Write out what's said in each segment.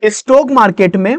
Stock market में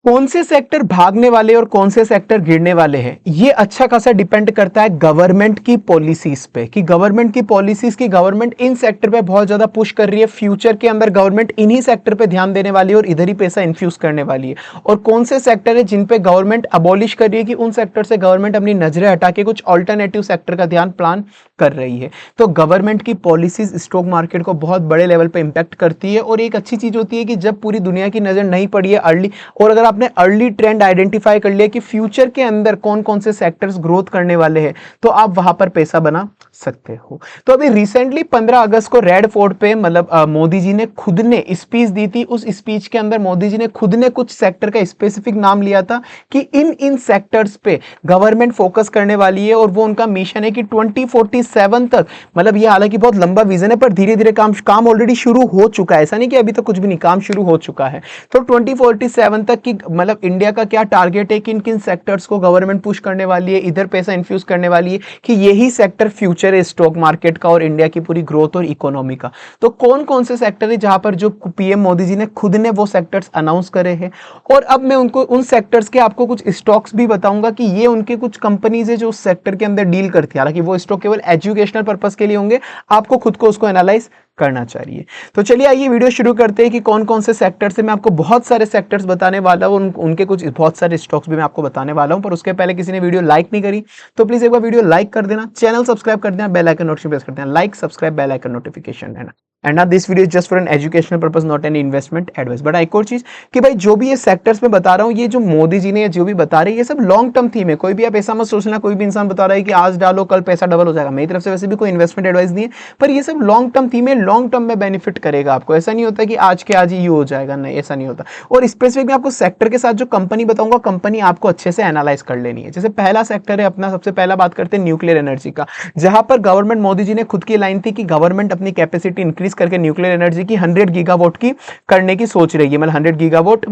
कौन से सेक्टर भागने वाले और कौन से सेक्टर गिरने वाले हैं, ये अच्छा खासा डिपेंड करता है गवर्नमेंट की पॉलिसीज पे कि गवर्नमेंट की पॉलिसीज की गवर्नमेंट इन सेक्टर पे बहुत ज्यादा पुश कर रही है। फ्यूचर के अंदर गवर्नमेंट इन्हीं सेक्टर पे ध्यान देने वाली है और इधर ही पैसा इन्फ्यूज करने वाली है। और कौन से सेक्टर है जिन पे गवर्नमेंट अबॉलिश कर रही है कि उन सेक्टर से गवर्नमेंट अपनी नजरें हटा के कुछ ऑल्टरनेटिव सेक्टर का ध्यान प्लान कर रही है। तो गवर्नमेंट की पॉलिसीज स्टॉक मार्केट को बहुत बड़े लेवल पे इंपैक्ट करती है। और एक अच्छी चीज होती है कि जब पूरी दुनिया की नजर नहीं पड़ी है अर्ली, और अगर आपने अर्ली ट्रेंड आइडेंटिफाई कर लिया कि फ्यूचर के अंदर कौन कौन से सेक्टर्स ग्रोथ करने वाले हैं, तो आप वहां पर पैसा बना सकते हो। तो अभी रिसेंटली 15 अगस्त को रेड फोर्ट पे मतलब मोदी जी ने खुद ने स्पीच दी थी। उस स्पीच के अंदर मोदी जी ने खुद ने कुछ सेक्टर का स्पेसिफिक नाम लिया था कि इन इन सेक्टर्स पे गवर्नमेंट फोकस करने वाली है। और वो उनका मिशन है कि 2047 तक, मतलब ये हालांकि बहुत लंबा विजन है पर धीरे धीरे काम ऑलरेडी शुरू हो चुका है, ऐसा नहीं कि अभी तक कुछ भी नहीं, काम शुरू हो चुका है। तो 2047 तक की मतलब इंडिया का क्या टारगेट है, किन किन सेक्टर्स को गवर्नमेंट पुश करने वाली है, इधर पैसा इन्फ्यूज करने वाली है कि यही सेक्टर फ्यूचर है स्टॉक मार्केट का और इंडिया की पूरी ग्रोथ और इकोनॉमी का। तो कौन कौन से सेक्टर है जहां पर जो पीएम मोदी जी ने खुद ने वो सेक्टर्स अनाउंस करे हैं। और अब मैं उनको उन सेक्टर्स के आपको कुछ स्टॉक्स भी बताऊंगा कि ये उनके कुछ कंपनीज है जो उस सेक्टर के अंदर डील करती है। हालांकि वो स्टॉक केवल एजुकेशनल पर्पस के लिए होंगे, आपको खुद को उसको एनालाइज करना चाहिए। तो चलिए आइए वीडियो शुरू करते हैं कि कौन कौन से सेक्टर से मैं आपको बहुत सारे सेक्टर्स बताने वाला हूं, उनके कुछ बहुत सारे स्टॉक्स भी मैं आपको बताने वाला हूं। पर उसके पहले किसी ने वीडियो लाइक नहीं करी तो प्लीज एक बार वीडियो लाइक कर देना, चैनल सब्सक्राइब कर देना, बेल आइकन नोटिफिकेशन प्रेस कर देना, like subscribe bell icon notification है ना। एंड ना this video is just for an educational purpose, not an investment advice. But एक और चीज कि भाई जो भी ये सेक्टर्स में बता रहा हूं, ये जो मोदी जी ने जो भी बता रहे हैं ये सब लॉन्ग टर्म थीम है। कोई भी आप ऐसा मत सोचना कोई भी इंसान बता रहा है कि आज डालो कल पैसा डबल हो जाएगा। मेरी तरफ से वैसे भी कोई इन्वेस्टमेंट एडवाइस नहीं है, पर ये सब लॉन्ग टर्म थीम है, लॉन्ग टर्म में बेनिफिट करेगा आपको। ऐसा नहीं होता कि आज के आज ही हो जाएगा, नहीं ऐसा नहीं होता। और स्पेसिफिक मैं आपको सेक्टर के साथ जो कंपनी बताऊंगा, कंपनी आपको अच्छे से एनालाइज कर लेनी है। जैसे पहला सेक्टर है अपना, सबसे पहला बात करते हैं न्यूक्लियर एनर्जी का, जहां पर गवर्नमेंट मोदी जी ने खुद की लाइन थी कि गवर्नमेंट अपनी कैपेसिटी इंक्रीज करके न्यूक्लियर एनर्जी की 100 गीगावाट की करने की सोच रही है। मतलब 100 गीगावाट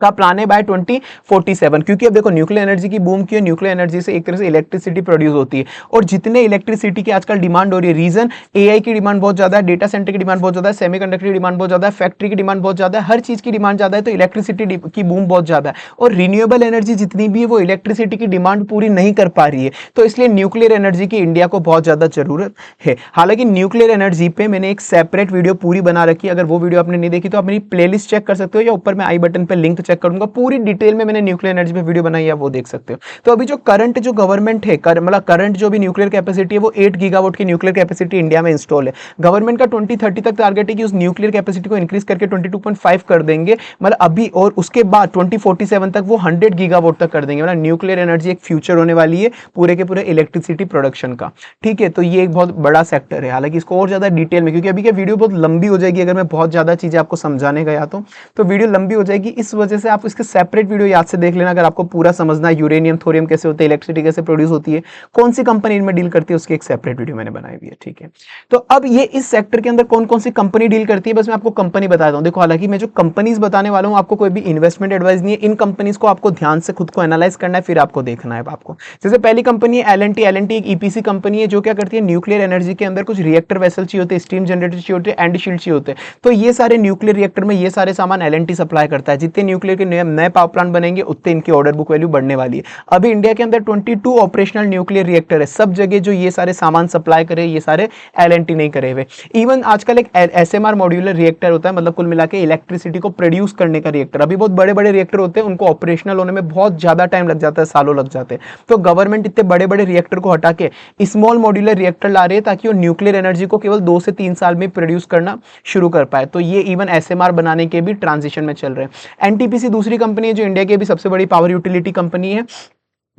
का प्लान है बाय 2047। क्योंकि अब देखो न्यूक्लियर एनर्जी की बूम की है, न्यूक्लियर एनर्जी से एक तरह से इलेक्ट्रिसिटी प्रोड्यूस होती है। और जितने इलेक्ट्रिसिटी की आजकल डिमांड हो रही है, रीजन एआई की डिमांड बहुत ज्यादा है, डेटा सेंटर की डिमांड बहुत ज्यादा है, सेमीकंडक्टर की डिमांड बहुत ज्यादा है, फैक्ट्री की डिमांड बहुत ज्यादा है, हर चीज की डिमांड ज्यादा है। तो इलेक्ट्रिसिटी की बूम बहुत ज्यादा है और रिन्यूएबल एनर्जी जितनी भी है वो इलेक्ट्रिसिटी की डिमांड पूरी नहीं कर पा रही है। तो इसलिए न्यूक्लियर एनर्जी की इंडिया को बहुत ज्यादा जरूरत है। हालांकि न्यूक्लियर एनर्जी पे मैंने एक सेपरेट वीडियो पूरी बना रखी है, अगर वो वीडियो आपने नहीं देखी तो आप मेरी प्लेलिस्ट चेक कर सकते हो या ऊपर मैं आई बटन पे लिंक चेक करूंगा, पूरी डिटेल में मैंने न्यूक्लियर एनर्जी पे वीडियो बनाई है, वो देख सकते हो। तो अभी जो करंट जो गवर्नमेंट है, मतलब करंट जो भी न्यूक्लियर कैपेसिटी है वो 8 गीगावाट की न्यूक्लियर कैपेसिटी इंडिया में इंस्टॉल है। गवर्नमेंट का 2030 तक टारगेट है कि उस न्यूक्लियर कैपेसिटी को इंक्रीज करके 22.5 कर देंगे, मतलब अभी, और उसके बाद 2047 तक वो 100 गीगावाट तक कर देंगे। मतलब न्यूक्लियर एनर्जी एक फ्यूचर होने वाली है पूरे के पूरे इलेक्ट्रिसिटी प्रोडक्शन का। ठीक है, तो ये एक बहुत बड़ा सेक्टर है। हालांकि इसको और ज्यादा डिटेल में, क्योंकि अभी की वीडियो बहुत लंबी हो जाएगी अगर मैं बहुत ज्यादा चीजें आपको समझाने गया तो वीडियो लंबी हो जाएगी। इस वजह से आप इसके सेपरेट वीडियो याद से देख लेना अगर आपको पूरा समझना है, यूरेनियम थोरियम कैसे होते हैं, इलेक्ट्रिसिटी कैसे प्रोड्यूस होती है, कौन सी कंपनी इनमें डील करती है, उसकी एक सेपरेट वीडियो मैंने बनाई हुई है। ठीक है, तो अब ये इस सेक्टर के अंदर कौन कौन सी कंपनी डील करती है, बस मैं आपको कंपनी बता दूं। देखो, हालांकि मैं जो कंपनीज बताने वाला हूं आपको कोई भी इन्वेस्टमेंट एडवाइस नहीं है, इन कंपनीज को आपको ध्यान से खुद को एनालाइज करना है, फिर आपको देखना है आपको। जैसे पहली कंपनी है एल एंड टी एक ईपीसी कंपनी है जो क्या करती है, न्यूक्लियर एनर्जी के अंदर कुछ रिएक्टर वेसल चाहिए होते हैं, स्टीम जनरेटर चाहिए होते हैं, एंड शील्ड चाहिए होते हैं। तो ये सारे न्यूक्लियर रिएक्टर में ये सारे सामान एल एंड टी सप्लाई करता है। जितने न्यूक्लियर के नए पावर प्लांट बनेंगे उतने इनकी ऑर्डर बुक वैल्यू बढ़ने वाली है। अभी इंडिया के अंदर 22 ऑपरेशनल न्यूक्लियर रिएक्टर है, सब जगह जो ये सारे सामान सप्लाई करे ये सारे एलएनटी नहीं करे हुए। इवन आजकल एक एसएमआर मॉड्यूलर रिएक्टर होता है, मतलब कुल मिला के इलेक्ट्रिसिटी को प्रोड्यूस करने का रिएक्टर। अभी बहुत बड़े बड़े रिएक्टर होते हैं, उनको ऑपरेशनल होने में बहुत ज्यादा टाइम लग जाता है, सालों लग जाते हैं। तो गवर्नमेंट इतने बड़े बड़े रिएक्टर को हटा के स्मॉल मॉड्यूलर रिएक्टर ला रही है ताकि वो न्यूक्लियर एनर्जी को केवल 2 से 3 साल में प्रोड्यूस करना शुरू कर पाए। तो ये इवन एसएमआर बनाने के भी ट्रांजिशन में चल रहे हैं। एनटीपीसी दूसरी कंपनी है जो इंडिया की भी सबसे बड़ी पावर यूटिलिटी कंपनी है।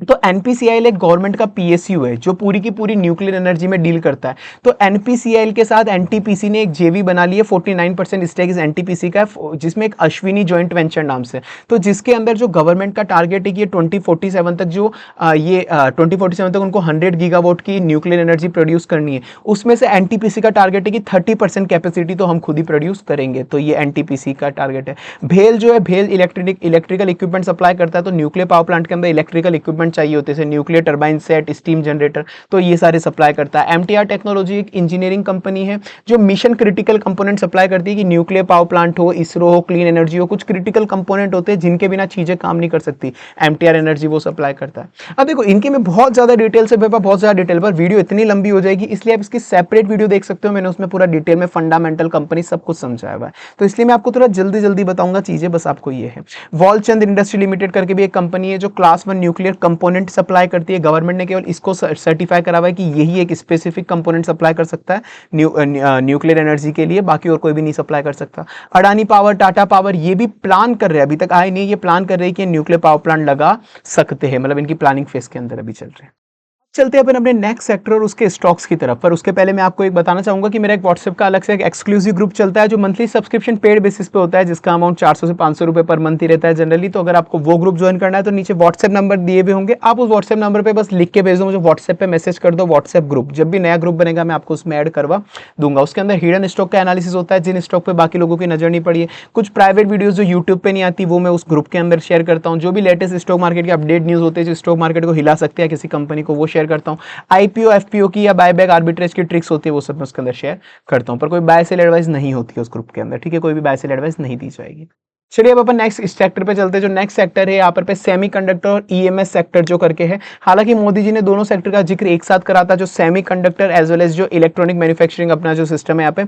तो एनपीसीआईएल एक गवर्नमेंट का पीएसयू है जो पूरी की पूरी न्यूक्लियर एनर्जी में डील करता है। तो एनपीसीआईएल के साथ एनटीपीसी ने एक जेवी बना ली है, 49% स्टेक इस एनटीपीसी का, जिसमें एक अश्विनी जॉइंट वेंचर नाम से। तो जिसके अंदर जो गवर्नमेंट का टारगेट है कि ये 2047 तक जो 2047 तक उनको 100 गीगावाट की न्यूक्लियर एनर्जी प्रोड्यूस करनी है। उसमें से एनटीपीसी का टारगेट है कि 30% कैपेसिटी तो हम खुद ही प्रोड्यूस करेंगे। तो ये एनटीपीसी का टारगेट है। भेल जो है, भेल इलेक्ट्रिकल इक्विपमेंट सप्लाई करता है। तो न्यूक्लियर पावर प्लांट के अंदर इलेक्ट्रिकल इक्विपमेंट इक्विपमेंट चाहिए होते हैं, nuclear turbine set, steam generator, तो ये सारे सप्लाई करता है। एमटीआर टेक्नोलॉजी एक इंजीनियरिंग कंपनी है जो मिशन क्रिटिकल कंपोनेंट सप्लाई करती है कि न्यूक्लियर पावर प्लांट हो, इसरो हो, क्लीन एनर्जी हो, कुछ क्रिटिकल कंपोनेंट होते हैं जिनके बिना चीजें काम नहीं कर सकती, एमटीआर एनर्जी वो सप्लाई करता है। अब देखो इनकी मैं बहुत ज्यादा डिटेल से पेपर, बहुत ज्यादा डिटेल पर वीडियो इतनी लंबी हो जाएगी, इसलिए आप इसकी सेपरेट वीडियो देख सकते हो, मैंने उसमें पूरा डिटेल में फंडामेंटल कंपनी सब कुछ समझाया हुआ है, तो इसलिए मैं आपको थोड़ा जल्दी जल्दी बताऊंगा चीजें, बस आपको ये है। वॉलचंद इंडस्ट्री लिमिटेड करके भी एक कंपनी है जो क्लास 1 न्यूक्लियर कंपोनेंट सप्लाई करती है, गवर्नमेंट ने केवल इसको सर्टिफाई करा हुआ है कि यही एक स्पेसिफिक कंपोनेंट सप्लाई कर सकता है न्यूक्लियर एनर्जी के लिए, बाकी और कोई भी नहीं सप्लाई कर सकता। अडानी पावर, टाटा पावर ये भी प्लान कर रहे हैं, अभी तक आए नहीं, ये प्लान कर रहे हैं कि न्यूक्लियर पावर प्लांट लगा सकते हैं, मतलब इनकी प्लानिंग फेज के अंदर अभी चल रहे हैं। चलते हैं अपन अपने नेक्स्ट सेक्टर और उसके स्टॉक्स की तरफ, पर उसके पहले मैं आपको एक बताना चाहूंगा कि मेरा एक व्हाट्सएप का अलग से एक एक्सक्लूसिव ग्रुप चलता है जो मंथली सब्सक्रिप्शन पेड बेसिस पे होता है, जिसका अमाउंट 400 से 500 रुपए पर मंथ ही रहता है जनरली। तो अगर आपको वो ग्रुप ज्वाइन करना है तो नीचे व्हाट्सएप नंबर दिए हुए होंगे, आप उस व्हाट्सएप नंबर पर बस लिख के भेज दो मुझे, व्हाट्सएप पे मैसेज कर दो व्हाट्सएप ग्रुप, जब भी नया ग्रुप बनेगा मैं आपको उसमें ऐड करवा दूंगा। उसके अंदर हिडन स्टॉक का एनालिसिस होता है, जिन स्टॉक पे बाकी लोगों की नजर नहीं पड़ी है, कुछ प्राइवेट वीडियोस जो यूट्यूब पे नहीं आती वो मैं उस ग्रुप के अंदर शेयर करता हूँ, जो भी लेटेस्ट स्टॉक मार्केट के अपडेट न्यूज होते हैं जो स्टॉक मार्केट को हिला सकते हैं किसी कंपनी को, वो शेयर करता हूँ। आईपीओ एफपीओ की या बायबैक आर्बिट्रेज की ट्रिक्स होती है वो सब मैं उसके अंदर शेयर करता हूं, पर कोई बाय सेल एडवाइस नहीं होती है उस ग्रुप के अंदर, ठीक है, कोई भी बाय सेल एडवाइस नहीं दी जाएगी। चलिए अब अपन नेक्स्ट सेक्टर पे चलते हैं। जो नेक्स्ट सेक्टर है यहाँ पर पे सेमीकंडक्टर और ईएमएस सेक्टर जो करके है, हालांकि मोदी जी ने दोनों सेक्टर का जिक्र एक साथ करा था, जो सेमीकंडक्टर एज वेल एज जो इलेक्ट्रॉनिक मैन्युफैक्चरिंग अपना जो सिस्टम है यहाँ पे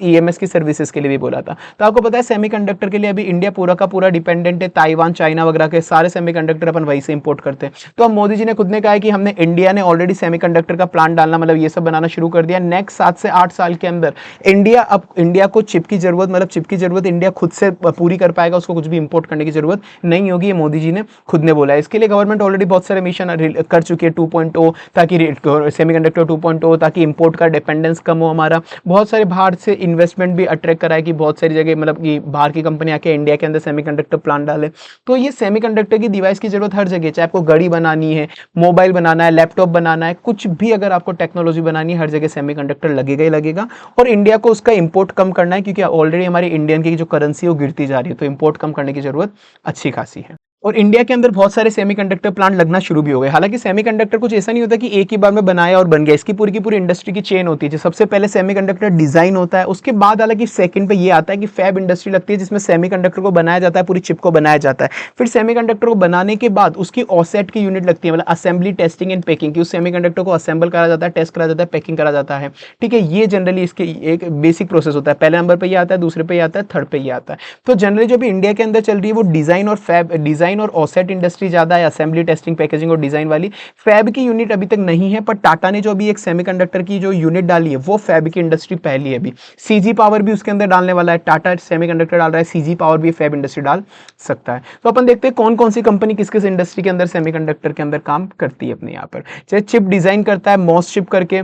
ईएमएस की सर्विसेज के लिए भी बोला था। तो आपको पता है सेमीकंडक्टर के लिए अभी इंडिया पूरा का पूरा डिपेंडेंट है, ताइवान, चाइना वगैरह के सारे सेमीकंडक्टर अपन वहीं से इंपोर्ट करते हैं। तो अब मोदी जी ने खुद ने कहा है कि हमने इंडिया ने ऑलरेडी सेमीकंडक्टर का प्लांट डालना, मतलब ये सब बनाना शुरू कर दिया। नेक्स्ट 7 से 8 साल के अंदर इंडिया को चिप की जरूरत, मतलब चिप की जरूरत इंडिया खुद से पूरी कर पाएगा, उसको कुछ भी इंपोर्ट करने की जरूरत नहीं होगी, ये मोदी जी ने खुद ने बोला है। इसके लिए गवर्नमेंट ऑलरेडी बहुत सारे मिशन कर चुकी है 2.0, ताकि सेमीकंडक्टर 2.0, ताकि इंपोर्ट का डिपेंडेंस कम हो हमारा। बहुत सारे बाहर से इन्वेस्टमेंट भी अट्रैक्ट करा है कि बहुत सारी जगह, मतलब कि बाहर की कंपनी आके इंडिया के अंदर सेमीकंडक्टर प्लांट डाले। तो ये सेमीकंडक्टर की डिवाइस की जरूरत हर जगह, चाहे आपको घड़ी बनानी है, मोबाइल बनाना है, लैपटॉप बनाना है, कुछ भी अगर आपको टेक्नोलॉजी बनानी है, हर जगह सेमीकंडक्टर लगेगा ही लगेगा। और इंडिया को उसका इंपोर्ट कम करना है, क्योंकि ऑलरेडी हमारी इंडियन की जो करेंसी है वो गिरती जा रही है, तो इंपोर्ट कम करने की जरूरत अच्छी खासी है। और इंडिया के अंदर बहुत सारे सेमीकंडक्टर प्लांट लगना शुरू भी हो गए। हालांकि सेमीकंडक्टर कुछ ऐसा नहीं होता कि एक ही बार में बनाया और बन गया, इसकी पूरी की पूरी इंडस्ट्री की चेन होती है। सबसे पहले सेमीकंडक्टर डिजाइन होता है, उसके बाद हालांकि सेकंड पे ये आता है कि फैब इंडस्ट्री लगती है, जिसमें सेमीकंडक्टर को बनाया जाता है, पूरी चिप को बनाया जाता है। फिर सेमीकंडक्टर को बनाने के बाद उसकी ऑफसेट की यूनिट लगती है, मतलब असेंबली, टेस्टिंग एंड पैकिंग की। उस सेमीकंडक्टर को असेंबल करा जाता है, टेस्ट करा जाता है, पैकिंग करा जाता है, ठीक है। ये जनरली इसके एक बेसिक प्रोसेस होता है। पहले नंबर पे ये आता है, दूसरे पे ये आता है, थर्ड पे ये आता है। तो जनरली जो भी इंडिया के अंदर चल रही है वो डिजाइन और फैब, डिजाइन और ऑफसेट इंडस्ट्री ज्यादा है, असेंबली, टेस्टिंग, पैकेजिंग और डिजाइन वाली। फैब की यूनिट अभी तक नहीं है, पर टाटा ने जो अभी एक सेमीकंडक्टर की जो यूनिट डाली है वो फैब की इंडस्ट्री पहली है अभी। सीजी पावर भी उसके अंदर डालने वाला है, टाटा सेमीकंडक्टर डाल रहा है, सीजी पावर भी फैब इंडस्ट्री डाल सकता है। तो अपन देखते हैं कौन कौन सी कंपनी किस किस इंडस्ट्री के अंदर सेमीकंडक्टर के अंदर काम करती है अपने यहाँ पर। चाहे चिप डिजाइन करता है मॉस चिप करके,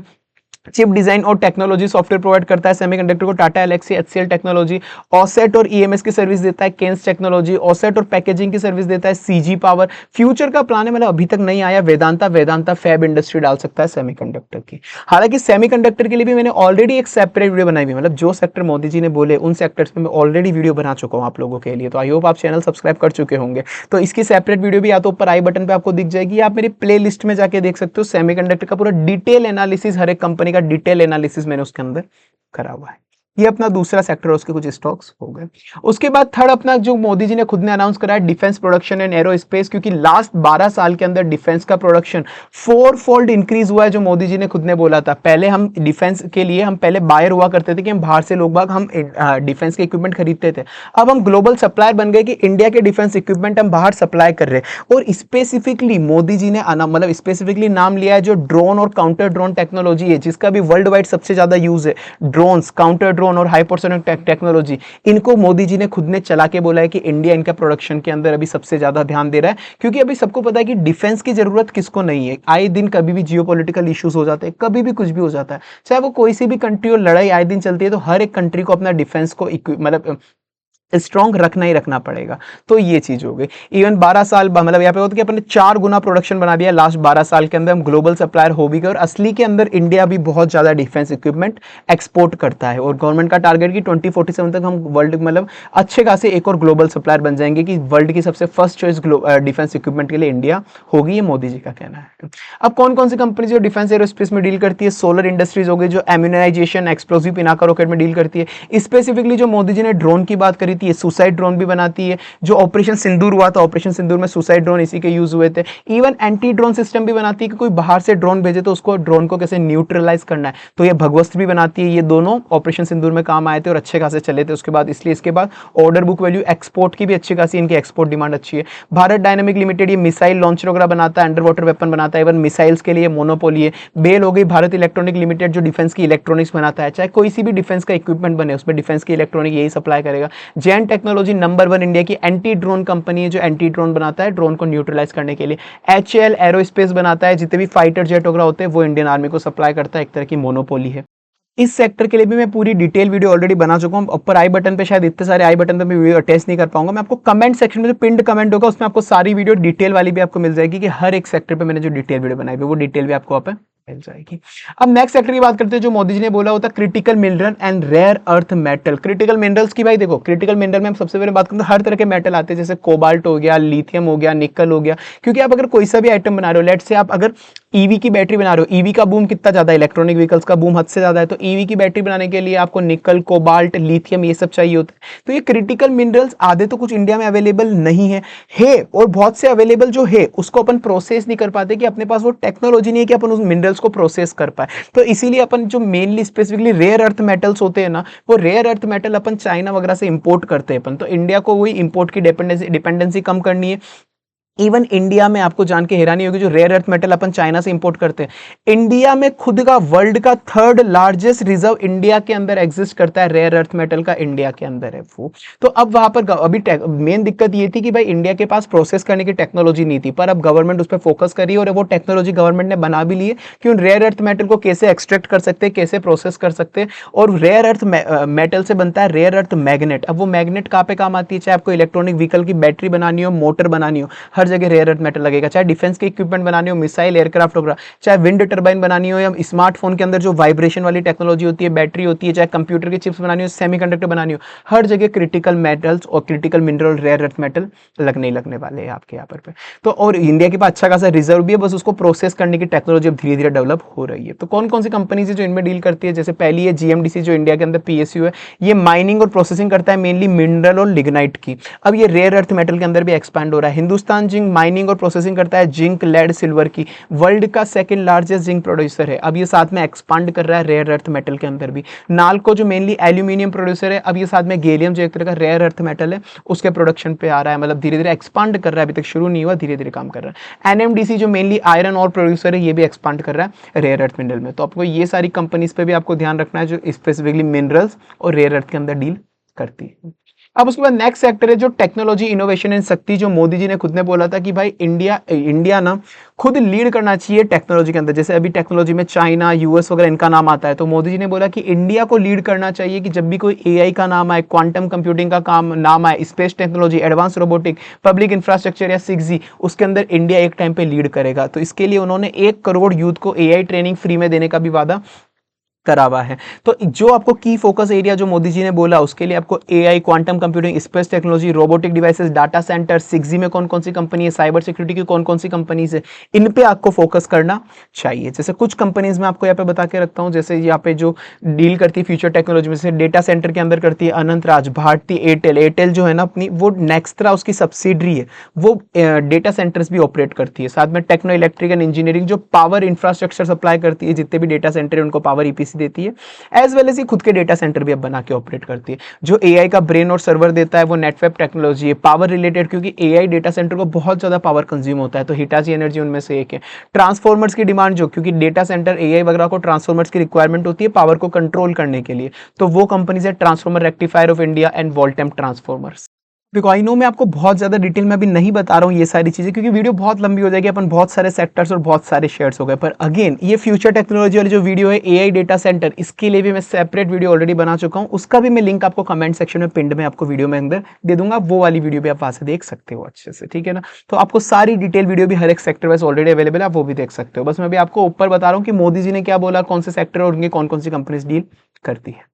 चिप डिजाइन और टेक्नोलॉजी सॉफ्टवेयर प्रोवाइड करता है सेमीकंडक्टर को टाटा एलेक्सी, एचसीएल टेक्नोलॉजी। ऑसेट और ईएमएस की सर्विस देता है केन्स टेक्नोलॉजी। ऑसेट और पैकेजिंग की सर्विस देता है सीजी पावर। फ्यूचर का प्लान है, मतलब अभी तक नहीं आया, वेदांता फैब इंडस्ट्री डाल सकता है सेमीकंडक्टर की। हालांकि सेमीकंडक्टर के लिए भी मैंने ऑलरेडी एक सेपरेट वीडियो बनाई हुई है, मतलब जो सेक्टर मोदी जी ने बोले उन सेक्टर्स में मैं ऑलरेडी वीडियो बना चुका हूं आप लोगों के लिए। तो आई होप आप चैनल सब्सक्राइब कर चुके होंगे, तो इसकी सेपरेट वीडियो भी या तो ऊपर आई बटन पे आपको दिख जाएगी, आप मेरी प्ले लिस्ट में जाके देख सकते हो। सेमीकंडक्टर का पूरा डिटेल एनालिसिस, हर एक कंपनी का डिटेल एनालिसिस मैंने उसके अंदर करा हुआ है। ये अपना दूसरा सेक्टर, उसके कुछ स्टॉक्स हो गए। उसके बाद थर्ड अपना जो मोदी जी ने खुद ने अनाउंस करा है डिफेंस प्रोडक्शन एंड एरोस्पेस, क्योंकि लास्ट 12 साल के अंदर डिफेंस का प्रोडक्शन 4-फोल्ड इंक्रीज हुआ है, जो मोदी जी ने खुद ने बोला था। पहले हम डिफेंस के लिए हम पहले बायर हुआ करते थे कि हम बाहर से लोग बाग हम डिफेंस के इक्विपमेंट खरीदते थे, अब हम ग्लोबल सप्लायर बन गए कि इंडिया के डिफेंस इक्विपमेंट हम बाहर सप्लाई कर रहे हैं। और स्पेसिफिकली मोदी जी ने मतलब स्पेसिफिकली नाम लिया है जो ड्रोन और काउंटर ड्रोन टेक्नोलॉजी है, जिसका भी वर्ल्ड वाइड सबसे ज्यादा यूज है, ड्रोन्स, काउंटर ड्रोन और हाइपरसोनिक टेक्नोलॉजी, इनको मोदी जी ने खुद ने चला के बोला है कि इंडिया इनका प्रोडक्शन के अंदर अभी सबसे ज्यादा ध्यान दे रहा है। क्योंकि अभी सबको पता है कि डिफेंस की जरूरत किसको नहीं है, आए दिन कभी भी जियोपॉलिटिकल इश्यूज हो जाते हैं, कभी भी कुछ भी हो जाता है, चाहे वो कोई सी भी कंट्री हो, लड़ाई आए दिन चलती है, तो हर एक कंट्री को अपना डिफेंस को मतलब स्ट्रॉन्ग रखना ही रखना पड़ेगा। तो ये चीज हो गई। इवन 12 साल मतलब यहाँ पे होता है कि अपने 4 गुना प्रोडक्शन बना दिया लास्ट 12 साल के अंदर, हम ग्लोबल सप्लायर हो भी गए और असली के अंदर इंडिया भी बहुत ज्यादा डिफेंस इक्विपमेंट एक्सपोर्ट करता है और गवर्नमेंट का टारगेट कि 2047 तक हम वर्ल्ड मतलब अच्छे खासे एक और ग्लोबल सप्लायर बन जाएंगे कि वर्ल्ड की सबसे फर्स्ट चॉइस डिफेंस इक्विपमेंट के लिए इंडिया होगी, ये मोदी जी का कहना है। अब कौन कौन सी कंपनी जो डिफेंस एरोस्पेस में डील करती है? सोलर इंडस्ट्रीज हो गई जो एम्यूनाइजेशन एक्सप्लोसिव पिनाका रॉकेट में डील करती है। स्पेसिफिकली जो मोदी जी ने ड्रोन की बात करी थी, सुसाइड ड्रोन भी बनाती है। जो ऑपरेशन सिंदूर हुआ था, ऑपरेशन सिंदूर में सुसाइड ड्रोन इसी के यूज हुए थे। इवन एंटी ड्रोन सिस्टम भी बनाती है कि कोई बाहर से ड्रोन भेजे तो उसको ड्रोन को कैसे न्यूट्रलाइज करना है, तो ये भगवस्त्र भी बनाती है। ये दोनों ऑपरेशन सिंदूर में काम आए थे और अच्छे खासे चले थे उसके बाद, इसलिए इसके बाद ऑर्डर बुक वैल्यू एक्सपोर्ट की भी अच्छी खासी, इनकी एक्सपोर्ट डिमांड अच्छी है। भारत डायनामिक लिमिटेड ये मिसाइल लॉन्चर वगैरह बनाता है, अंडर वाटर वेपन बनाता है, इवन मिसाइल्स के लिए मोनोपोली है। बेल हो गई भारत इलेक्ट्रॉनिक लिमिटेड जो डिफेंस की इलेक्ट्रॉनिक्स बनाता है, चाहे कोई सी भी डिफेंस का इक्विपमेंट बने उसमें डिफेंस की इलेक्ट्रॉनिक यही सप्लाई करेगा। जैन टेक्नोलॉजी नंबर 1 इंडिया की एंटी ड्रोन कंपनी है जो एंटी ड्रोन बनाता है ड्रोन को न्यूट्रलाइज करने के लिए। HAL एरोस्पेस बनाता है, जितने भी फाइटर जेट वगैरह होते हैं वो इंडियन आर्मी को सप्लाई करता है, एक तरह की मोनोपोली है। इस सेक्टर के लिए भी मैं पूरी डिटेल वीडियो ऑलरेडी बना चुका हूं। ऊपर आई बटन पे शायद इतने सारे आई बटन पे मैं वीडियो अटैच नहीं कर पाऊंगा, मैं आपको कमेंट सेक्शन में जो पिंड कमेंट होगा उसमें आपको सारी वीडियो डिटेल वाली भी आपको मिल जाएगी कि हर एक सेक्टर पे मैंने जो डिटेल वीडियो बनाई है वो डिटेल भी आपको वहाँ पे मिल जाएगी। अब नेक्स्ट सेक्टर की बात करते हैं जो मोदी जी ने बोला होता है critical mineral and rare earth metal. Critical minerals की भाई देखो, क्रिटिकल मिनरल में हम सबसे पहले बात करते हैं हर तरह के मेटल आते हैं, जैसे कोबाल्ट हो गया, लिथियम हो गया, निकल हो गया। क्योंकि आप अगर कोई सा भी आइटम बना रहे हो, लेट से आप अगर ईवी की बैटरी बना रहे हो, ईवी का बूम कितना ज्यादा है, इलेक्ट्रॉनिक व्हीकल्स का बूम हद से ज्यादा है, तो ईवी की बैटरी बनाने के लिए आपको निकल, कोबाल्ट, लिथियम ये सब चाहिए होता है। तो ये क्रिटिकल मिनरल्स आधे तो कुछ इंडिया में अवेलेबल नहीं है और बहुत से अवेलेबल जो है उसको अपन प्रोसेस नहीं कर पाते कि अपने पास वो टेक्नोलॉजी नहीं है कि अपन उस मिनरल्स को प्रोसेस कर पाए। तो इसीलिए अपन जो mainly specifically rare earth metals होते हैं ना, वो रेयर अर्थ मेटल अपन चाइना वगैरह से इंपोर्ट करते हैं अपन। तो इंडिया को वही इंपोर्ट की डिपेंडेंसी कम करनी है। इवन इंडिया में आपको जान के हैरानी होगी जो रेयर अर्थ मेटल अपन चाइना से इंपोर्ट करते हैं, इंडिया में खुद का वर्ल्ड का 3rd लार्जेस्ट रिजर्व इंडिया के अंदर एग्जिस्ट करता है रेयर अर्थ मेटल का, इंडिया के अंदर है वो। तो अब वहां पर अभी मेन दिक्कत ये थी कि भाई इंडिया के पास प्रोसेस करने की टेक्नोलॉजी नहीं थी, पर अब गवर्नमेंट उस पर फोकस कर रही है और वो टेक्नोलॉजी गवर्नमेंट ने बना भी ली है कि उन रेयर अर्थ मेटल को कैसे एक्सट्रैक्ट कर सकते हैं, कैसे प्रोसेस कर सकते हैं। और रेयर अर्थ मेटल से बनता है रेयर अर्थ मैग्नेट। अब वो मैग्नेट कहाँ पे काम आती है, चाहे आपको इलेक्ट्रॉनिक व्हीकल की बैटरी बनानी हो, मोटर बनानी हो, हर जगह रेयर अर्थ मेटल लगेगा। चाहे डिफेंस के इक्विपमेंट बनानी हो, मिसाइल एयरक्राफ्ट वगैरह, चाहे विंड टर्बाइन बनानी हो, या स्मार्टफोन के अंदर जो वाइब्रेशन वाली टेक्नोलॉजी होती है, बैटरी होती है, चाहे कंप्यूटर की चिप्स बनानी हो, सेमीकंडक्टर बनानी हो, हर जगह क्रिटिकल मेटल्स और critical mineral rare earth metal लगने ही लगने वाले हैं आपके यहाँ पर। तो और इंडिया के पास अच्छा खासा रिजर्व भी है, बस उसको प्रोसेस करने की टेक्नोलॉजी अब धीरे धीरे डेवलप हो रही है। तो कौन कौन सी कंपनीज है जो इनमें डील करती है? जैसे पहली है GMDC जो इंडिया के अंदर PSU है, ये माइनिंग और प्रोसेसिंग करता है मेनली मिनरल और लिग्नाइट की। अब ये रेयर अर्थ मेटल के अंदर भी एक्सपैंड हो रहा है। हिंदुस्तान जिंक माइनिंग और प्रोसेसिंग करता है जिंक, लेड, सिल्वर की, वर्ल्ड का 2nd लार्जेस्ट जिंक प्रोड्यूसर है। अब ये साथ में एक्सपांड कर रहा है रेयर अर्थ मेटल के अंदर भी। नाल्को जो मेनली एल्यूमिनियम प्रोड्यूसर है, अब ये साथ में गैलियम जो एक तरह का रेयर अर्थ मेटल है उसके प्रोडक्शन पे आ रहा है, मतलब धीरे धीरे एक्सपांड कर रहा है, अभी तक शुरू नहीं हुआ, धीरे धीरे काम कर रहा है। NMDC जो मेनली आयरन और प्रोड्यूसर है, ये भी एक्सपांड कर रहा है रेयर अर्थ मिनरल में। तो आपको ये सारी कंपनीज पे भी आपको ध्यान रखना है जो स्पेसिफिकली मिनरल्स और रेयर अर्थ के अंदर डील करती है। अब उसके बाद नेक्स्ट सेक्टर है जो टेक्नोलॉजी, इनोवेशन एंड शक्ति, जो मोदी जी ने खुद ने बोला था कि भाई इंडिया ना खुद लीड करना चाहिए टेक्नोलॉजी के अंदर। जैसे अभी टेक्नोलॉजी में चाइना, US वगैरह इनका नाम आता है, तो मोदी जी ने बोला कि इंडिया को लीड करना चाहिए कि जब भी कोई AI का नाम आए, क्वांटम कंप्यूटिंग का काम नाम आए, space technology, advance robotic, public infrastructure या 6G, उसके अंदर इंडिया एक टाइम पे लीड करेगा। तो इसके लिए उन्होंने 1 करोड़ यूथ को AI ट्रेनिंग फ्री में देने का भी वादा करा हुआ है। तो जो आपको की फोकस एरिया जो मोदी जी ने बोला, उसके लिए आपको AI, quantum computing, space technology, robotic devices, data centre, 6G में कौन कौन सी कंपनी है, साइबर सिक्योरिटी की कौन कौन सी कंपनीज है, इन पे आपको फोकस करना चाहिए। जैसे कुछ कंपनीज में आपको यहाँ पे बता के रखता हूँ, जैसे यहाँ पे जो डील करती है फ्यूचर टेक्नोलॉजी में, जैसे डेटा सेंटर के अंदर करती है अनंतराज, भारती एयरटेल। एयरटेल जो है ना अपनी, वो नेक्स्ट्रा उसकी सब्सिडरी है, वो डेटा सेंटर्स भी ऑपरेट करती है। साथ में टेक्नो इलेक्ट्रिक एंड इंजीनियरिंग जो पावर इंफ्रास्ट्रक्चर सप्लाई करती है, जितने भी डेटा सेंटर है उनको पावर EPC देती है, एज वेल एज ये खुद के डेटा सेंटर भी अब बना के ऑपरेट करती है। जो AI का ब्रेन और सर्वर देता है वो नेटवेब टेक्नोलॉजी है, पावर रिलेटेड, क्योंकि AI डेटा सेंटर को बहुत ज्यादा पावर कंज्यूम होता है, तो हिटाची एनर्जी उनमें से एक है। ट्रांसफॉर्मर्स की डिमांड, जो क्योंकि डेटा सेंटर AI वगैरह को ट्रांसफॉर्मर्स की रिक्वायरमेंट होती है पावर को कंट्रोल करने के लिए, तो वो कंपनीज है transformer rectifier of India and Voltamp transformers. देखो आई नो मैं आपको बहुत ज्यादा डिटेल में अभी नहीं बता रहा हूँ ये सारी चीजें, क्योंकि वीडियो बहुत लंबी हो जाएगी, अपन बहुत सारे सेक्टर्स और बहुत सारे शेयर्स हो गए। पर अगेन ये फ्यूचर टेक्नोलॉजी वाली जो वीडियो है एआई डेटा सेंटर, इसके लिए भी मैं सेपरेट वीडियो ऑलरेडी बना चुका हूँ, उसका भी मैं लिंक आपको कमेंट सेक्शन में पिंड में आपको वीडियो में अंदर दे दूंगा, वो वाली वीडियो भी आप वहां से देख सकते हो अच्छे से, ठीक है ना। तो आपको सारी डिटेल वीडियो भी हर एक सेक्टर वाइज ऑलरेडी अवेलेबल है, आप वो भी देख सकते हो। बस मैं भी आपको ऊपर बता रहा हूँ कि मोदी जी ने क्या बोला, कौन से सेक्टर और उनकी कौन कौन सी कंपनीज डील करती है।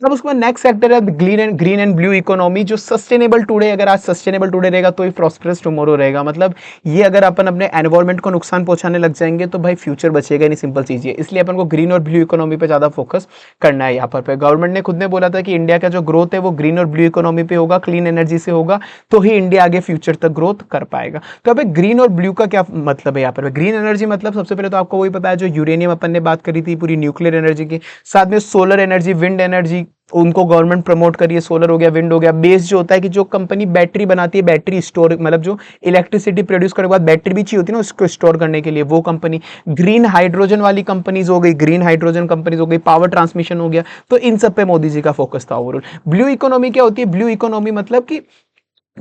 अब उसके बाद नेक्स्ट सेक्टर है ग्रीन एंड ब्लू इकोनॉमी, जो सस्टेनेबल टुडे, अगर आज सस्टेनेबल टुडे रहेगा तो ही प्रॉस्परस टुमारो रहेगा। मतलब ये अगर अपन अपने एनवायरमेंट को नुकसान पहुंचाने लग जाएंगे तो भाई फ्यूचर बचेगा नहीं, सिंपल चीज है। इसलिए अपन को ग्रीन और ब्लू इकोनॉमी पे ज्यादा फोकस करना है। यहाँ पर गवर्नमेंट ने खुद ने बोला था कि इंडिया का जो ग्रोथ है वो ग्रीन और ब्लू इकोनॉमी पे होगा, क्लीन एनर्जी से होगा, तो ही इंडिया आगे फ्यूचर तक ग्रोथ कर पाएगा। तो अब ग्रीन और ब्लू का क्या मतलब है यहाँ पर? ग्रीन एनर्जी मतलब सबसे पहले तो आपको वही पता है, जो यूरेनियम अपन ने बात करी थी पूरी न्यूक्लियर एनर्जी की, साथ में सोलर एनर्जी, विंड एनर्जी, उनको गवर्नमेंट प्रमोट करिए। सोलर हो गया, विंड हो गया। बेस जो होता है कि जो कंपनी बैटरी बनाती है, बैटरी स्टोर, मतलब जो इलेक्ट्रिसिटी प्रोड्यूस करने के बाद बैटरी भी चाहिए होती है ना उसको स्टोर करने के लिए, वो कंपनी। ग्रीन हाइड्रोजन वाली कंपनीज हो गई, ग्रीन हाइड्रोजन कंपनीज हो गई, पावर ट्रांसमिशन हो गया, तो इन सब पे मोदी जी का फोकस था ओवरऑल। ब्लू इकोनॉमी क्या होती है? ब्लू इकोनॉमी मतलब कि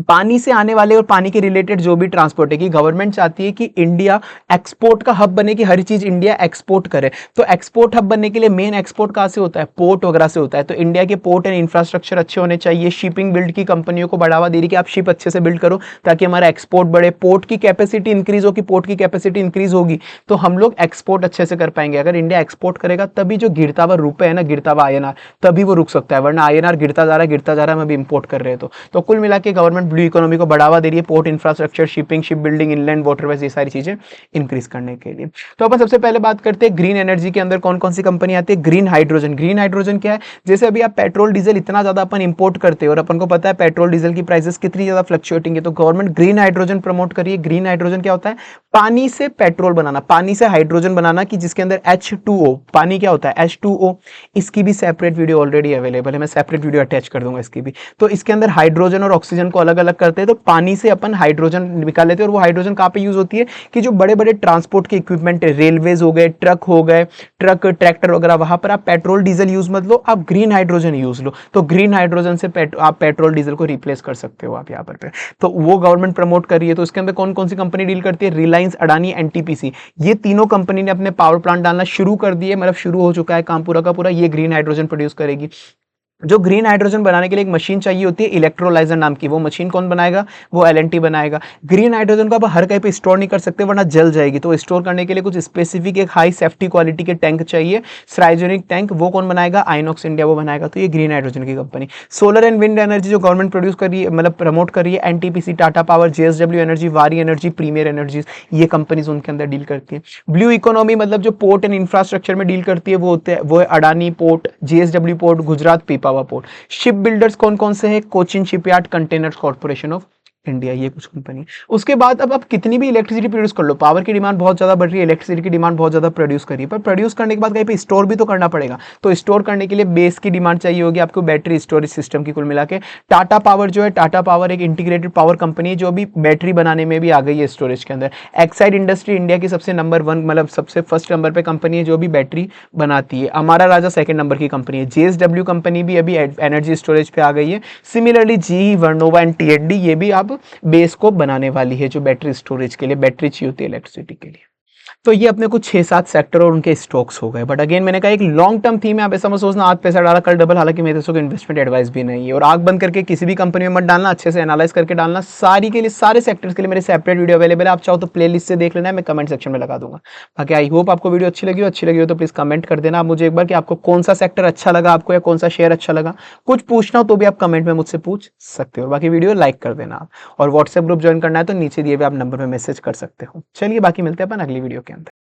पानी से आने वाले और पानी के रिलेटेड जो भी ट्रांसपोर्ट है, कि गवर्नमेंट चाहती है कि इंडिया एक्सपोर्ट का हब बने, कि हर चीज इंडिया एक्सपोर्ट करे। तो एक्सपोर्ट हब बनने के लिए मेन एक्सपोर्ट कहां से होता है? पोर्ट वगैरह से होता है। तो इंडिया के पोर्ट एंड इंफ्रास्ट्रक्चर अच्छे होने चाहिए। शिपिंग बिल्ड की कंपनियों को बढ़ावा दे रही कि आप शिप अच्छे से बिल्ड करो ताकि हमारा एक्सपोर्ट बढ़े, पोर्ट की कैपेसिटी इंक्रीज हो, कि पोर्ट की कैपेसिटी इंक्रीज होगी तो हम लोग एक्सपोर्ट अच्छे से कर पाएंगे। अगर इंडिया एक्सपोर्ट करेगा तभी जो गिरता हुआ रुपए है ना, गिरता हुआ आईएनआर, तभी वो रुक सकता है, वरना आईएनआर गिरता जा रहा है, हम अभी इंपोर्ट कर रहे हैं। तो कुल मिला के गवर्नमेंट ब्लू इकोनॉमी को बढ़ावा दे रही है, port infrastructure, shipping, ship building, inland waterways, ये सारी चीजें इंक्रीज करने के लिए। तो अपन सबसे पहले बात करते हैं ग्रीन एनर्जी के अंदर कौन कौन सी कंपनी आती है। Green hydrogen. ग्रीन हाइड्रोजन क्या है? जैसे अभी आप पेट्रोल डीजल इतना ज्यादा अपन इंपोर्ट करते हैं और अपन को पता है पेट्रोल डीजल की प्राइसेस कितनी ज्यादा फ्लक्चुएटिंग है, तो गवर्नमेंट ग्रीन हाइड्रोजन प्रमोट करिए। ग्रीन हाइड्रोजन क्या होता है? पानी से पेट्रोल बनाना, पानी से हाइड्रोजन बनाना, कि जिसके अंदर H2O, पानी क्या होता है? H2O। इसकी भी सेपरेट वीडियो ऑलरेडी अवेलेबल है, मैं सेपरेट वीडियो अटैच कर दूंगा इसकी भी। तो इसके अंदर हाइड्रोजन और ऑक्सीजन को अलग अलग करते हैं, तो पानी से अपन हाइड्रोजन निकाल लेते हैं। और वो हाइड्रोजन कहां पे यूज होती है? कि जो बड़े बड़े ट्रांसपोर्ट के इक्विपमेंट है, रेलवेज हो गए, ट्रक हो गए, ट्रक ट्रैक्टर वगैरह, वहां पर आप पेट्रोल डीजल यूज मत लो, आप ग्रीन हाइड्रोजन यूज लो। तो ग्रीन हाइड्रोजन से आप पेट्रोल डीजल को रिप्लेस कर सकते हो आप यहाँ पर। तो वो गवर्नमेंट प्रमोट कर रही है। तो इसके अंदर कौन कौन सी कंपनी डील करती है? रिलायंस, अडानी, एनटीपीसी, ये तीनों कंपनी ने अपने पावर प्लांट डालना शुरू कर दिए, मतलब शुरू हो चुका है काम पूरा का पूरा। ये ग्रीन हाइड्रोजन प्रोड्यूस करेगी। जो ग्रीन हाइड्रोजन बनाने के लिए एक मशीन चाहिए होती है इलेक्ट्रोलाइजर नाम की, वो मशीन कौन बनाएगा? वो एलएनटी बनाएगा। ग्रीन हाइड्रोजन को आप हर कहीं पे स्टोर नहीं कर सकते वरना जल जाएगी, तो स्टोर करने के लिए कुछ स्पेसिफिक एक हाई सेफ्टी क्वालिटी के टैंक चाहिए, क्रायोजेनिक टैंक, वो कौन बनाएगा? आइनॉक्स इंडिया वो बनाएगा। तो ये ग्रीन हाइड्रोजन की company. Solar and wind energy जो गवर्नमेंट प्रोड्यूस कर रही है, मतलब प्रमोट कर रही है, NTPC, Tata power, JSW energy, वारी एनर्जी, प्रीमियर एनर्जीज, ये कंपनीज उनके अंदर डील करती है। ब्लू इकोनॉमी मतलब जो पोर्ट एंड इंफ्रास्ट्रक्चर में डील करती है, वो होते हैं, वो है Adani port, JSW port, Gujarat Pipavav port. Ship builders कौन कौन से हैं? Cochin shipyard, containers corporation of India, ये कुछ कंपनी। उसके बाद अब आप कितनी भी इलेक्ट्रिसिटी प्रोड्यूस कर लो, पावर की डिमांड बहुत ज्यादा बढ़ रही है, इलेक्ट्रिसिटी की डिमांड बहुत ज्यादा प्रोड्यूस कर रही है, पर प्रोड्यूस करने के बाद कहीं पे स्टोर भी तो करना पड़ेगा। तो स्टोर करने के लिए बेस की डिमांड चाहिए होगी आपको, बैटरी स्टोरेज सिस्टम की। कुल मिला के टाटा पावर जो है, टाटा पावर एक इंटीग्रेटेड पावर कंपनी है जो अभी बैटरी बनाने में भी आ गई है स्टोरेज के अंदर। एक्साइड इंडस्ट्री इंडिया की सबसे नंबर 1, मतलब सबसे फर्स्ट नंबर पे कंपनी है जो अभी बैटरी बनाती है। अमारा राजा सेकंड नंबर की कंपनी है। जेएसडब्ल्यू कंपनी भी अभी एनर्जी स्टोरेज पे आ गई है। Similarly ji, Vernova and THD, ये भी अब बेस को बनाने वाली है, जो बैटरी स्टोरेज के लिए, बैटरी चाहिए होती है इलेक्ट्रिसिटी के लिए। तो ये अपने कुछ 6-7 सेक्टर और उनके स्टॉक्स हो गए। बट अगेन मैंने कहा एक लॉन्ग टर्म थीम है, आप ऐसा मत सोचना आज पैसा डाला कल डबल, हालांकि मेरे से इन्वेस्टमेंट एडवाइस भी नहीं है। और आग बंद करके किसी भी कंपनी में मत डालना, अच्छे से एनालाइज करके डालना। सारी के लिए, सारे सेक्टर्स के लिए मेरे सेपरेट वीडियो अवेलेबल है, आप चाहो तो प्लेलिस्ट से देख लेना है, मैं कमेंट सेक्शन में लगा दूंगा। बाकी आई होप आपको वीडियो अच्छी लगी हो तो प्लीज कमेंट कर देना आप मुझे एक बार कि आपको कौन सा सेक्टर अच्छा लगा आपको, या कौन सा शेयर अच्छा लगा। कुछ पूछना हो तो भी आप कमेंट में मुझसे पूछ सकते हो। बाकी वीडियो लाइक कर देना आप, और व्हाट्सएप ग्रुप ज्वाइन करना है तो नीचे दिए हुए आप नंबर पर मैसेज कर सकते हो। चलिए बाकी मिलते हैं अपन अगली वीडियो के अंदर।